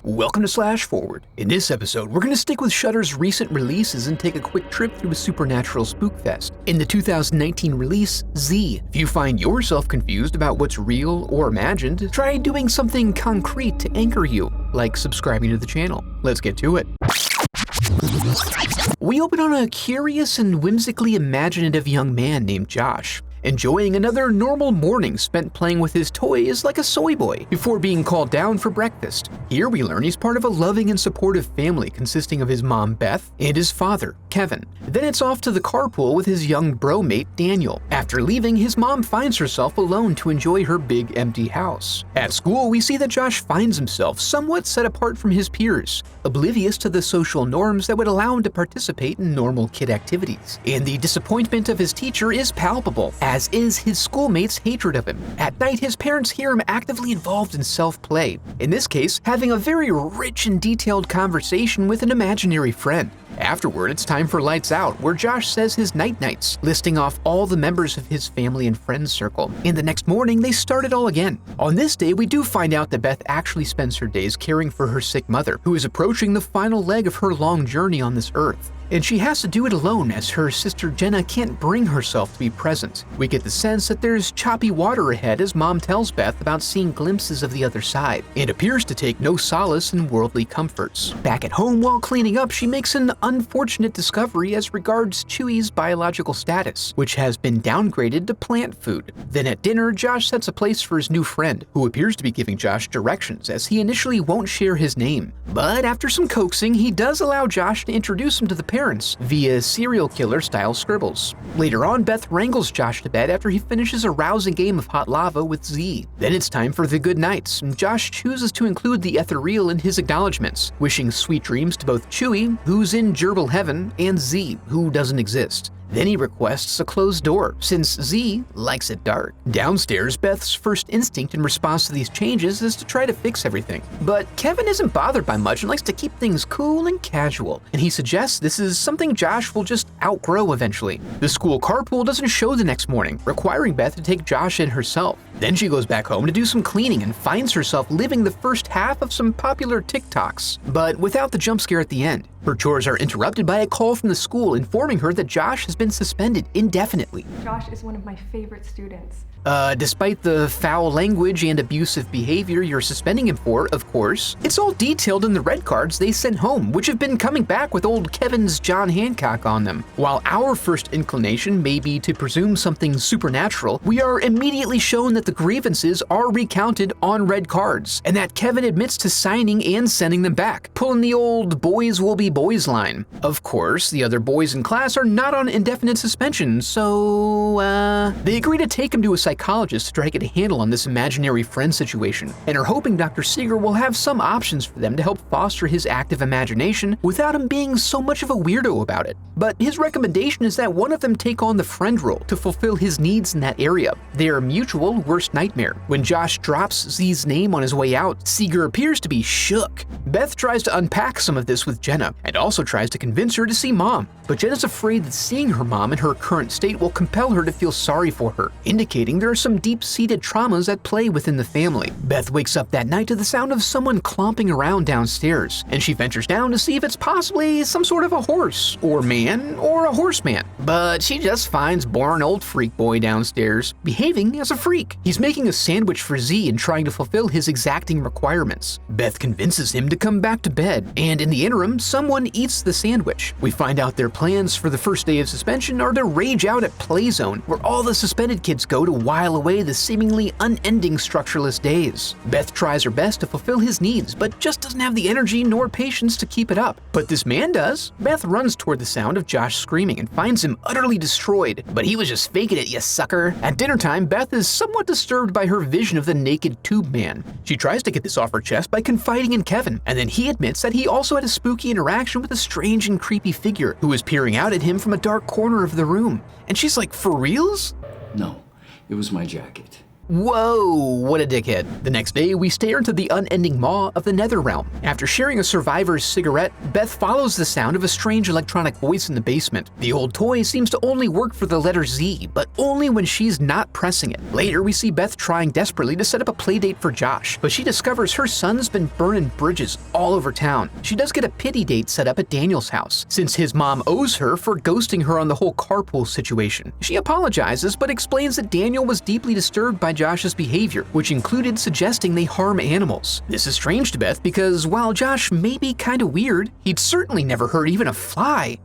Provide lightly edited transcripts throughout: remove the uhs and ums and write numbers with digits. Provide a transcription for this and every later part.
Welcome to Slash Forward. In this episode, we're going to stick with Shudder's recent releases and take a quick trip through a supernatural spookfest. In the 2019 release, Z. If you find yourself confused about what's real or imagined, try doing something concrete to anchor you, like subscribing to the channel. Let's get to it. We open on a curious and whimsically imaginative young man named Josh, enjoying another normal morning spent playing with his toys like a soy boy before being called down for breakfast. Here we learn he's part of a loving and supportive family consisting of his mom Beth and his father Kevin. Then it's off to the carpool with his young bro mate Daniel. After leaving, his mom finds herself alone to enjoy her big empty house. At school, we see that Josh finds himself somewhat set apart from his peers, oblivious to the social norms that would allow him to participate in normal kid activities. And the disappointment of his teacher is palpable, as is his schoolmates' hatred of him. At night, his parents hear him actively involved in self-play, in this case, having a very rich and detailed conversation with an imaginary friend. Afterward, it's time for Lights Out, where Josh says his night-nights, listing off all the members of his family and friends circle. And the next morning, they start it all again. On this day, we do find out that Beth actually spends her days caring for her sick mother, who is approaching the final leg of her long journey on this earth. And she has to do it alone as her sister Jenna can't bring herself to be present. We get the sense that there's choppy water ahead as Mom tells Beth about seeing glimpses of the other side, and appears to take no solace in worldly comforts. Back at home while cleaning up, she makes an unfortunate discovery as regards Chewy's biological status, which has been downgraded to plant food. Then at dinner, Josh sets a place for his new friend, who appears to be giving Josh directions as he initially won't share his name. But after some coaxing, he does allow Josh to introduce him to the parents via serial killer style scribbles. Later on, Beth wrangles Josh to bed after he finishes a rousing game of hot lava with Z. Then it's time for the good nights, and Josh chooses to include the ethereal in his acknowledgments, wishing sweet dreams to both Chewy, who's in gerbil heaven, and Z, who doesn't exist. Then he requests a closed door, since Z likes it dark. Downstairs, Beth's first instinct in response to these changes is to try to fix everything. But Kevin isn't bothered by much and likes to keep things cool and casual, and he suggests this is something Josh will just outgrow eventually. The school carpool doesn't show the next morning, requiring Beth to take Josh in herself. Then she goes back home to do some cleaning and finds herself living the first half of some popular TikToks, but without the jump scare at the end. Her chores are interrupted by a call from the school informing her that Josh has been suspended indefinitely. Josh is one of my favorite students. Despite the foul language and abusive behavior you're suspending him for, of course. It's all detailed in the red cards they sent home, which have been coming back with old Kevin's John Hancock on them. While our first inclination may be to presume something supernatural, we are immediately shown that the grievances are recounted on red cards, and that Kevin admits to signing and sending them back, pulling the old boys will be boys line. Of course, the other boys in class are not on indefinite suspension, so, they agree to take him to a psychologist to try to get a handle on this imaginary friend situation, and are hoping Dr. Seeger will have some options for them to help foster his active imagination without him being so much of a weirdo about it. But his recommendation is that one of them take on the friend role to fulfill his needs in that area, their mutual worst nightmare. When Josh drops Z's name on his way out, Seeger appears to be shook. Beth tries to unpack some of this with Jenna, and also tries to convince her to see Mom, but Jenna's afraid that seeing her mom in her current state will compel her to feel sorry for her, indicating there are some deep-seated traumas at play within the family. Beth wakes up that night to the sound of someone clomping around downstairs, and she ventures down to see if it's possibly some sort of a horse, or man, or a horseman. But she just finds boring old freak boy downstairs, behaving as a freak. He's making a sandwich for Z and trying to fulfill his exacting requirements. Beth convinces him to come back to bed, and in the interim, someone eats the sandwich. We find out their plans for the first day of suspension are to rage out at Play Zone, where all the suspended kids go to while away the seemingly unending structureless days. Beth tries her best to fulfill his needs, but just doesn't have the energy nor patience to keep it up. But this man does. Beth runs toward the sound of Josh screaming and finds him utterly destroyed. But he was just faking it, you sucker. At dinner time, Beth is somewhat disturbed by her vision of the naked tube man. She tries to get this off her chest by confiding in Kevin, and then he admits that he also had a spooky interaction with a strange and creepy figure who was peering out at him from a dark corner of the room. And she's like, for reals? No, it was my jacket. Whoa, what a dickhead. The next day, we stare into the unending maw of the Netherrealm. After sharing a survivor's cigarette, Beth follows the sound of a strange electronic voice in the basement. The old toy seems to only work for the letter Z, but only when she's not pressing it. Later, we see Beth trying desperately to set up a playdate for Josh, but she discovers her son's been burning bridges all over town. She does get a pity date set up at Daniel's house, since his mom owes her for ghosting her on the whole carpool situation. She apologizes, but explains that Daniel was deeply disturbed by Josh's behavior, which included suggesting they harm animals. This is strange to Beth because while Josh may be kinda weird, he'd certainly never hurt even a fly.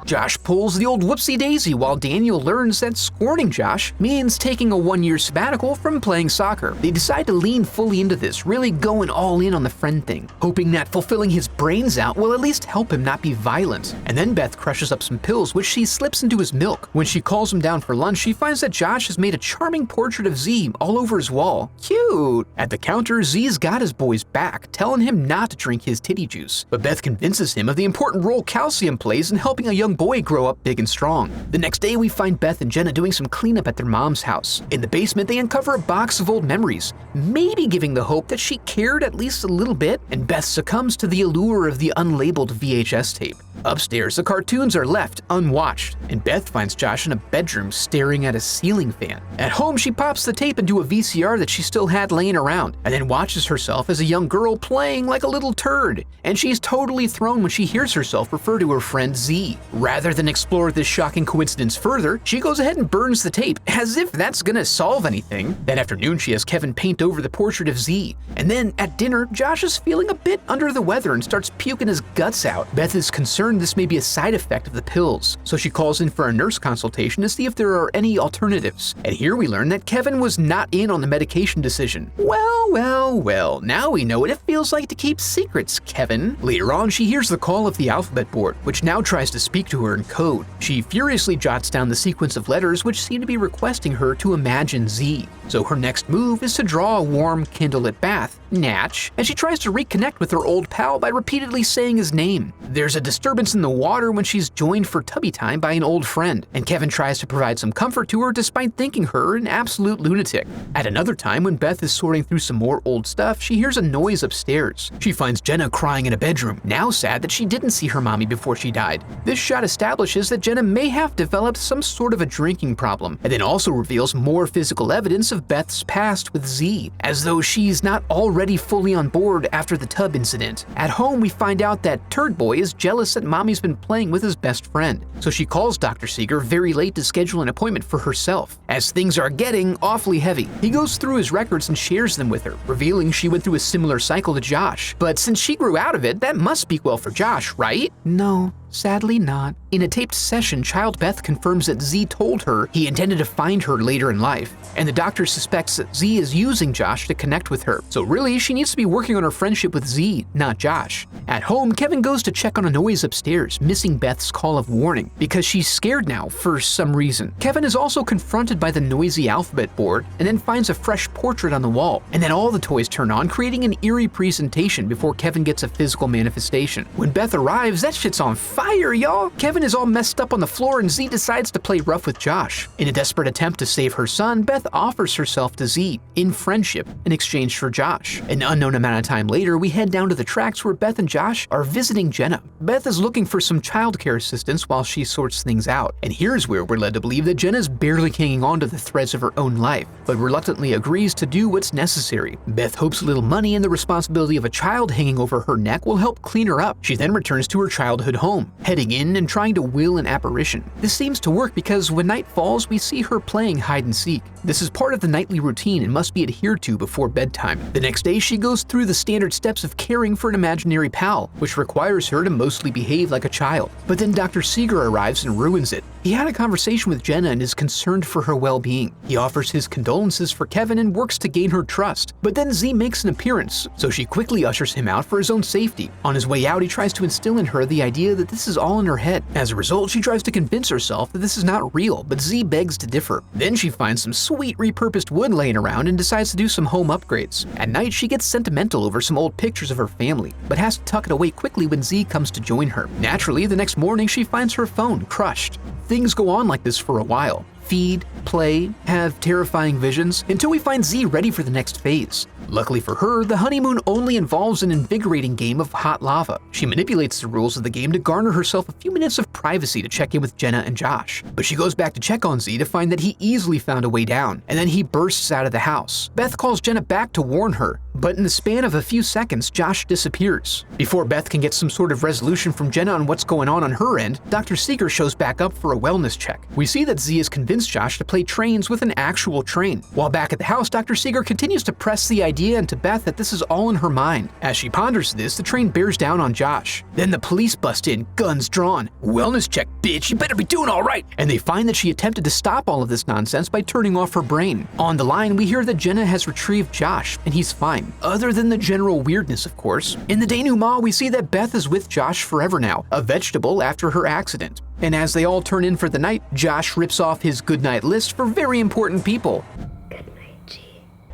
Josh pulls the old whoopsie-daisy while Daniel learns that scorning Josh means taking a one-year sabbatical from playing soccer. They decide to lean fully into this, really going all in on the friend thing, hoping that fulfilling his brains out will at least help him not be violent. And then Beth crushes up some pills which she slips into his milk. When she calls him down for lunch, she finds that Josh has made a charming portrait of Z all over his wall. Cute! At the counter, Z's got his boy's back, telling him not to drink his titty juice. But Beth convinces him of the important role calcium plays in helping a young boy grow up big and strong. The next day, we find Beth and Jenna doing some cleanup at their mom's house. In the basement, they uncover a box of old memories, maybe giving the hope that she cared at least a little bit, and Beth succumbs to the allure of the unlabeled VHS tape. Upstairs, the cartoons are left unwatched, and Beth finds Josh in a bedroom staring at a ceiling fan. At home, she pops the tape into a VCR that she still had laying around, and then watches herself as a young girl playing like a little turd, and she's totally thrown when she hears herself refer to her friend Z. Rather than explore this shocking coincidence further, she goes ahead and burns the tape, as if that's gonna solve anything. That afternoon, she has Kevin paint over the portrait of Z, and then at dinner, Josh is feeling a bit under the weather and starts puking his guts out. Beth is concerned this may be a side effect of the pills, so she calls in for a nurse consultation to see if there are any alternatives. And here we learn that Kevin was not in on the medication decision. Well, now we know what it feels like to keep secrets, Kevin. Later on, she hears the call of the alphabet board, which now tries to speak to her in code. She furiously jots down the sequence of letters which seem to be requesting her to imagine Z. So her next move is to draw a warm candlelit bath, Natch, and she tries to reconnect with her old pal by repeatedly saying his name. There's a disturbance in the water when she's joined for tubby time by an old friend, and Kevin tries to provide some comfort to her despite thinking her an absolute lunatic. At another time, when Beth is sorting through some more old stuff, she hears a noise upstairs. She finds Jenna crying in a bedroom, now sad that she didn't see her mommy before she died. This shot establishes that Jenna may have developed some sort of a drinking problem, and then also reveals more physical evidence of Beth's past with Z, as though she's not already fully on board after the tub incident. At home, we find out that Turd Boy is jealous that Mommy's been playing with his best friend, so she calls Dr. Seeger very late to schedule an appointment for herself, as things are getting awfully heavy. He goes through his records and shares them with her, revealing she went through a similar cycle to Josh. But since she grew out of it, that must speak well for Josh, right? No. Sadly not. In a taped session, Child Beth confirms that Z told her he intended to find her later in life, and the doctor suspects that Z is using Josh to connect with her. So really, she needs to be working on her friendship with Z, not Josh. At home, Kevin goes to check on a noise upstairs, missing Beth's call of warning, because she's scared now for some reason. Kevin is also confronted by the noisy alphabet board, and then finds a fresh portrait on the wall. And then all the toys turn on, creating an eerie presentation before Kevin gets a physical manifestation. When Beth arrives, that shit's on fire, y'all! Kevin is all messed up on the floor and Z decides to play rough with Josh. In a desperate attempt to save her son, Beth offers herself to Z in friendship in exchange for Josh. An unknown amount of time later, we head down to the tracks where Beth and Josh are visiting Jenna. Beth is looking for some childcare assistance while she sorts things out, and here's where we're led to believe that Jenna's barely hanging on to the threads of her own life, but reluctantly agrees to do what's necessary. Beth hopes a little money and the responsibility of a child hanging over her neck will help clean her up. She then returns to her childhood home, heading in and trying to will an apparition. This seems to work because when night falls, we see her playing hide and seek. This is part of the nightly routine and must be adhered to before bedtime. The next day, she goes through the standard steps of caring for an imaginary pal, which requires her to mostly behave like a child. But then Dr. Seeger arrives and ruins it. He had a conversation with Jenna and is concerned for her well-being. He offers his condolences for Kevin and works to gain her trust. But then Z makes an appearance, so she quickly ushers him out for his own safety. On his way out, he tries to instill in her the idea that this this is all in her head. As a result, she tries to convince herself that this is not real, but Z begs to differ. Then she finds some sweet repurposed wood laying around and decides to do some home upgrades. At night, she gets sentimental over some old pictures of her family, but has to tuck it away quickly when Z comes to join her. Naturally, the next morning she finds her phone crushed. Things go on like this for a while. Feed, play, have terrifying visions, until we find Z ready for the next phase. Luckily for her, the honeymoon only involves an invigorating game of hot lava. She manipulates the rules of the game to garner herself a few minutes of privacy to check in with Jenna and Josh. But she goes back to check on Z to find that he easily found a way down, and then he bursts out of the house. Beth calls Jenna back to warn her, but in the span of a few seconds, Josh disappears. Before Beth can get some sort of resolution from Jenna on what's going on her end, Dr. Seeger shows back up for a wellness check. We see that Z has convinced Josh to play trains with an actual train. While back at the house, Dr. Seeger continues to press the idea into Beth that this is all in her mind. As she ponders this, the train bears down on Josh. Then the police bust in, guns drawn. "Wellness check, bitch, you better be doing all right!" And they find that she attempted to stop all of this nonsense by turning off her brain. On the line, we hear that Jenna has retrieved Josh, and he's fine. Other than the general weirdness, of course. In the denouement, we see that Beth is with Josh forever now, a vegetable after her accident. And as they all turn in for the night, Josh rips off his goodnight list for very important people. Good night, G.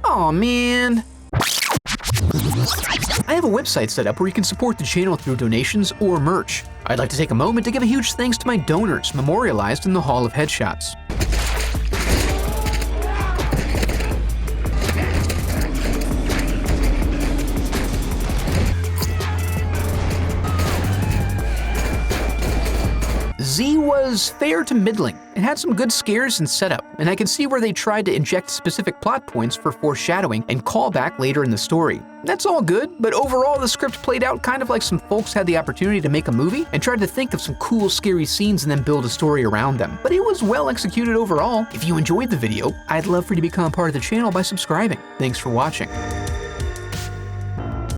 Aw, man. I have a website set up where you can support the channel through donations or merch. I'd like to take a moment to give a huge thanks to my donors memorialized in the Hall of Headshots. Z was fair to middling. It had some good scares and setup, and I can see where they tried to inject specific plot points for foreshadowing and callback later in the story. That's all good, but overall the script played out kind of like some folks had the opportunity to make a movie and tried to think of some cool scary scenes and then build a story around them. But it was well executed overall. If you enjoyed the video, I'd love for you to become a part of the channel by subscribing. Thanks for watching.